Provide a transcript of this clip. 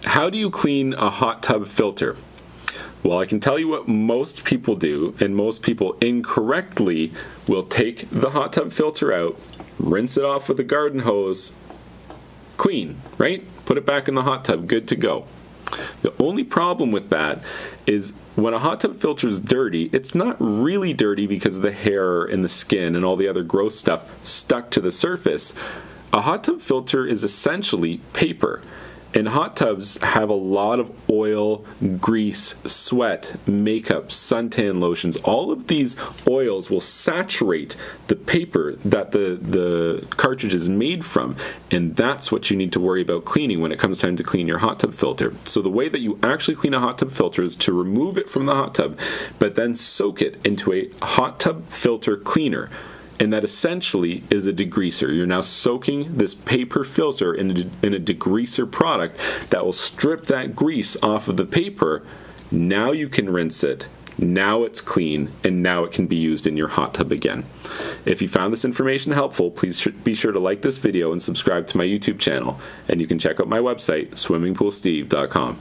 How do you clean a hot tub filter? Well, I can tell you what most people do, and most people incorrectly will take the hot tub filter out, rinse it off with a garden hose, clean, right? Put it back in the hot tub, good to go. The only problem with that is when a hot tub filter is dirty, it's not really dirty because of the hair and the skin and all the other gross stuff stuck to the surface. A hot tub filter is essentially paper. And hot tubs have a lot of oil, grease, sweat, makeup, suntan lotions. All of these oils will saturate the paper that the cartridge is made from. And that's what you need to worry about cleaning when it comes time to clean your hot tub filter. So the way that you actually clean a hot tub filter is to remove it from the hot tub, but then soak it into a hot tub filter cleaner. And that essentially is a degreaser. You're now soaking this paper filter in a degreaser product that will strip that grease off of the paper. Now you can rinse it. Now it's clean, and now it can be used in your hot tub again. If you found this information helpful, please be sure to like this video and subscribe to my YouTube channel. And you can check out my website, swimmingpoolsteve.com.